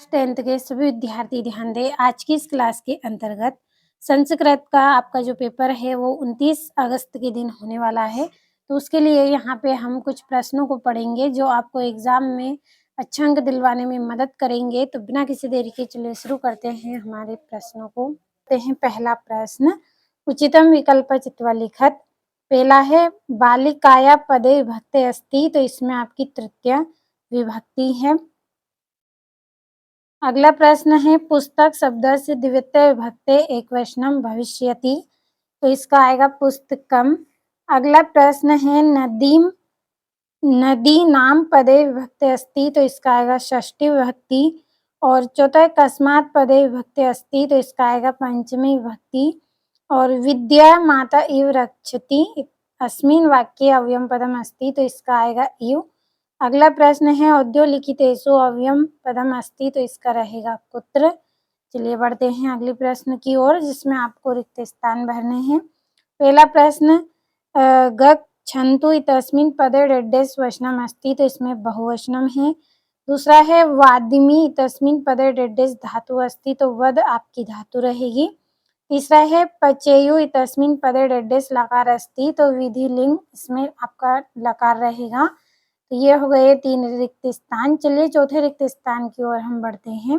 10th के सभी विद्यार्थी ध्यान दें। आज की इस क्लास के अंतर्गत संस्कृत का आपका जो पेपर है वो 29 अगस्त के दिन होने वाला है। तो उसके लिए यहाँ पे हम कुछ प्रश्नों को पढ़ेंगे जो आपको एग्जाम में अच्छे अंक दिलवाने में मदद करेंगे। तो बिना किसी देरी के चलिए शुरू करते हैं हमारे प्रश्नों को। पहला प्रश्न, उचितम विकल्प चित्वा लिखत। पहला है बालिकाया पदे विभक्ते अस्ति, तो इसमें आपकी तृतीय विभक्ति है। अगला प्रश्न है पुस्तक शब्द से द्वितीय विभक्ते एकवचनम भविष्यति, तो इसका आएगा पुस्तकम। अगला प्रश्न है नदीम नदी नाम पदे विभक्ते अस्ति, तो इसका आएगा षष्ठी विभक्ति। और चौथा कस्मात पदे विभक्ते अस्ति, तो इसका आएगा पंचमी विभक्ति। और विद्या माता इव रक्षति अस्मिन् वाक्ये अव्ययम पदम अस्ति, तो इसका आएगा इव। अगला प्रश्न है औद्योलिखितेषु अव्ययम पदम अस्ति, तो इसका रहेगा पुत्र। चलिए बढ़ते हैं अगले प्रश्न की ओर जिसमें आपको रिक्त स्थान भरने हैं। पहला प्रश्न गच्छन्तु इत्यस्मिन् पदे डेडेस वचनम अस्ति, तो इसमें बहुवचनम है। दूसरा है वादिमी इत्यस्मिन् पदे डेडेस धातु अस्ति, तो वद आपकी धातु रहेगी। तीसरा है पचेयु इत्यस्मिन् पदे डेडेस लकार अस्ति, तो विधि लिंग इसमें आपका लकार रहेगा। तो ये हो गए 3 रिक्त स्थान। चलिए चौथे रिक्त स्थान की ओर हम बढ़ते हैं।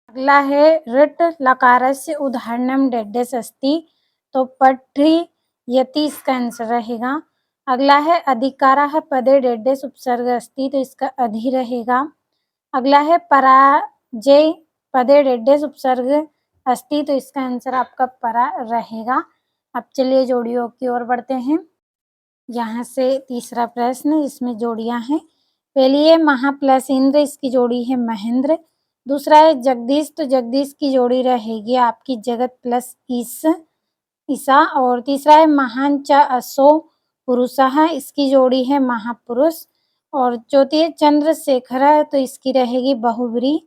अगला है ऋट लकारस्य उदाहरणम डेडेस अस्ति, तो पठ्री यति इसका आंसर रहेगा। अगला है अधिकारः पदे डेडेस उपसर्ग अस्ति, तो इसका अधि रहेगा। अगला है पराजय पदे डेडेस उपसर्ग अस्ति, तो इसका आंसर आपका परा रहेगा। अब चलिए जोड़ियों की ओर बढ़ते हैं। यहाँ से तीसरा प्रश्न, इसमें जोड़ियां हैं। पहली है महा प्लस इंद्र, इसकी जोड़ी है महेंद्र। दूसरा है जगदीश, तो जगदीश की जोड़ी रहेगी आपकी जगत प्लस ईसा। और तीसरा है महान च असो पुरुषः, इसकी जोड़ी है महापुरुष। और चौथी है चंद्रशेखर, तो इसकी रहेगी बहुब्री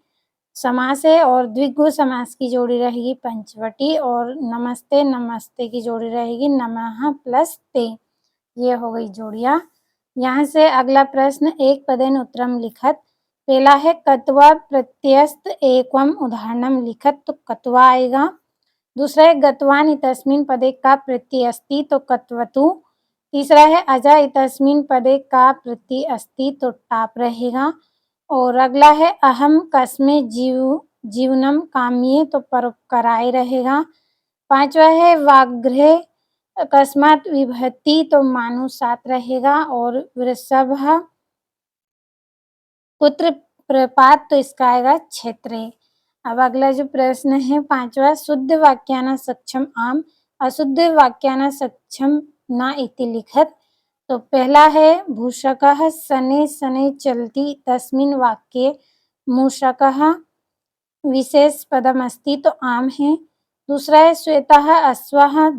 समास है। और द्विगु समास की जोड़ी रहेगी पंचवटी। और नमस्ते नमस्ते की जोड़ी रहेगी नमः प्लस ते। ये हो गई जोड़ियां। यहाँ से अगला प्रश्न एक पदेन उत्तरम लिखत। पहला है कत्वा प्रत्यस्त एकम उदाहरणम लिखत, तो कत्वा आएगा। दूसरा है गतवान इतस्मिन पदे का प्रत्यय अस्ति, तो कत्वतु। तीसरा है अजा इतस्मिन पदे का प्रत्यय अस्ति, तो टाप रहेगा। और अगला है अहम कस्मे जीवनम काम्ये, तो परोपकाराय रहेगा। पांचवा है वाग्रे अकस्मात विभक्ति, तो मानुषात रहेगा। और वृषभ पुत्र प्रपात, तो इसका आएगा क्षेत्रे। अब अगला जो प्रश्न है पांचवा, शुद्ध वाक्याना सक्षम आम अशुद्ध वाक्याना सक्षम न इति लिखत। तो पहला है भूषकः शनैः शनैः चलति तस्मिन् वाक्ये मूषकः विशेष पदम अस्ति, तो आम है। दूसरा है श्वेतः अश्वः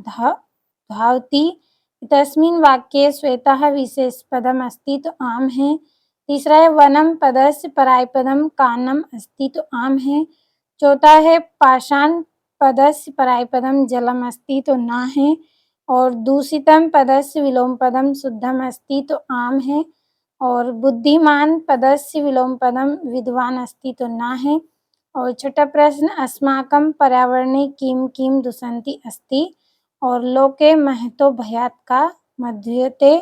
धावति तस्मिन् वाक्ये श्वेतः विशेष पदम अस्ति, तो आम है। तीसरा है वनम पदस्य परायपदम कानम अस्ति, तो आम है। चौथा है पाषाण पदस्य परायपदम जलम अस्ति, तो ना है। और दूषितम पदस्य विलोम पदम शुद्धम अस्ति, तो आम है। और बुद्धिमान पदस्य विलोम पदम विद्वान अस्ति, तो ना है। और छठा प्रश्न अस्माकं पर्यावरणे किं किं दुषन्ति अस्ति, और लोके महतो भयात का मध्यते।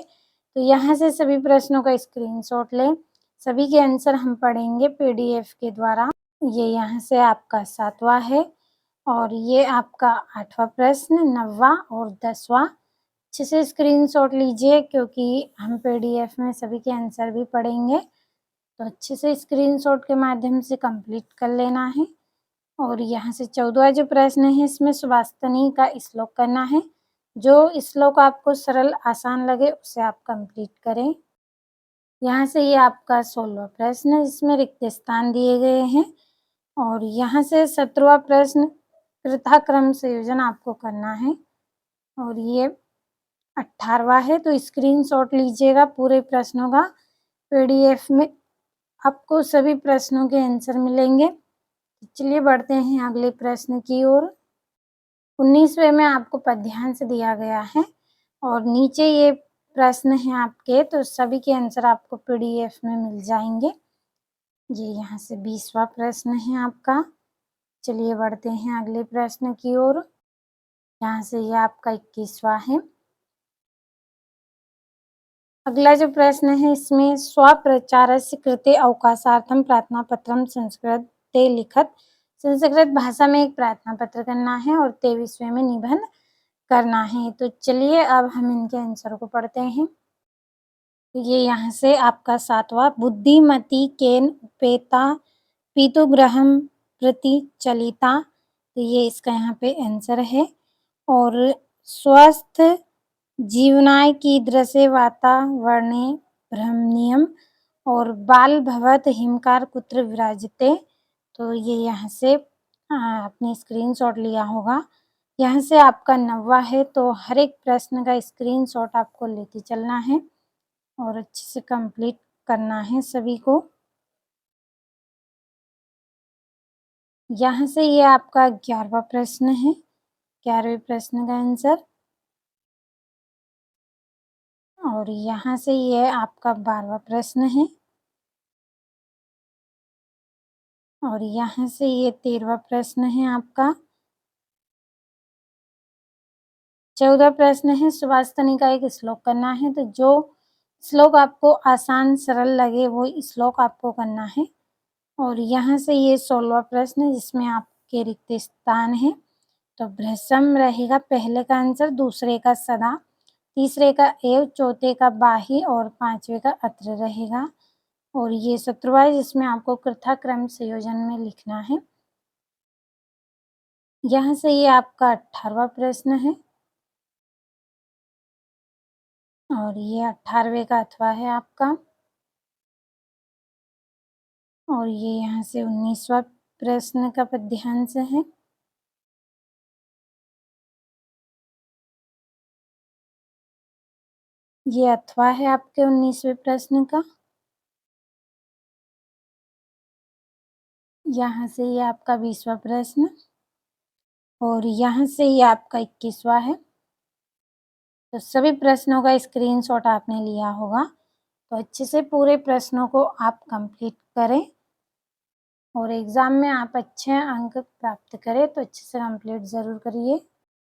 तो यहाँ से सभी प्रश्नों का स्क्रीनशॉट लें। सभी के आंसर हम पढ़ेंगे पीडीएफ के द्वारा। ये यहाँ से आपका 7वां है और ये आपका 8वां प्रश्न, 9वां और 10वां। अच्छे से स्क्रीनशॉट लीजिए क्योंकि हम पीडीएफ में सभी के आंसर भी पढ़ेंगे, तो अच्छे से स्क्रीनशॉट के माध्यम से कंप्लीट कर लेना है। और यहाँ से 14वां जो प्रश्न है इसमें सुभाषितनी का श्लोक करना है। जो श्लोक आपको सरल आसान लगे उसे आप कंप्लीट करें। यहाँ से ये आपका 16वां प्रश्न है जिसमें रिक्त स्थान दिए गए हैं। और यहाँ से 17वां प्रश्न कृताक्रम संयोजन आपको करना है। और ये 18वां है, तो स्क्रीनशॉट लीजिएगा पूरे प्रश्नों का। पीडीएफ में आपको सभी प्रश्नों के आंसर मिलेंगे। चलिए बढ़ते हैं अगले प्रश्न की ओर। 19वें में आपको पद्यांश से दिया गया है और नीचे ये प्रश्न हैं आपके, तो सभी के आंसर आपको पीडीएफ में मिल जाएंगे। ये यहाँ से 20वां प्रश्न है आपका। चलिए बढ़ते हैं अगले प्रश्न की ओर। यहाँ से ये आपका 21वां है। अगला जो प्रश्न है इसमें स्वप्रचारस्य कृते अवकाशार्थं प्रार्थनापत्रं संस्कृते लिखत। संस्कृत भाषा में एक प्रार्थना पत्र करना है और ते विषय में निबंध करना है। तो चलिए अब हम इनके आंसर को पढ़ते हैं। तो ये यहाँ से आपका 7वां, बुद्धिमती केन उपेता पीतुग्रहं प्रति चलिता। तो ये इसका यहाँ पे आंसर है। और स्वस्थ जीवनाय कीदृशे वातावरणे भ्रमणीयम् और बाल भवत हिमकार कुत्र विराजते। तो ये यहाँ से आपने स्क्रीनशॉट लिया होगा। यहाँ से आपका 9वां है। तो हर एक प्रश्न का स्क्रीनशॉट आपको लेके चलना है और अच्छे से कंप्लीट करना है सभी को। यहाँ से ये आपका 11वां प्रश्न है। 11वें प्रश्न का आंसर। और यहाँ से ये आपका 12वां प्रश्न है। और यहाँ से ये 13वां प्रश्न है आपका। 14 प्रश्न है, सुभाषितनी का एक श्लोक करना है। तो जो श्लोक आपको आसान सरल लगे वो श्लोक आपको करना है। और यहाँ से ये 16वां प्रश्न है जिसमें आपके रिक्त स्थान है। तो भ्रसम रहेगा पहले का आंसर, दूसरे का सदा, तीसरे का एव, चौथे का बाही और 5वें का अत्र रहेगा। और ये 17वां है जिसमें आपको कृथाक्रम संयोजन में लिखना है। यहाँ से ये आपका 18वां प्रश्न है। और ये 18वें का अथवा है आपका। और ये यहाँ से 19वां प्रश्न का पद्यांश है। ये अथवा है आपके 19वें प्रश्न का। यहाँ से ये आपका 20वां प्रश्न। और यहाँ से ये आपका 21वां है। तो सभी प्रश्नों का स्क्रीनशॉट आपने लिया होगा। तो अच्छे से पूरे प्रश्नों को आप कंप्लीट करें और एग्ज़ाम में आप अच्छे अंक प्राप्त करें। तो अच्छे से कंप्लीट ज़रूर करिए।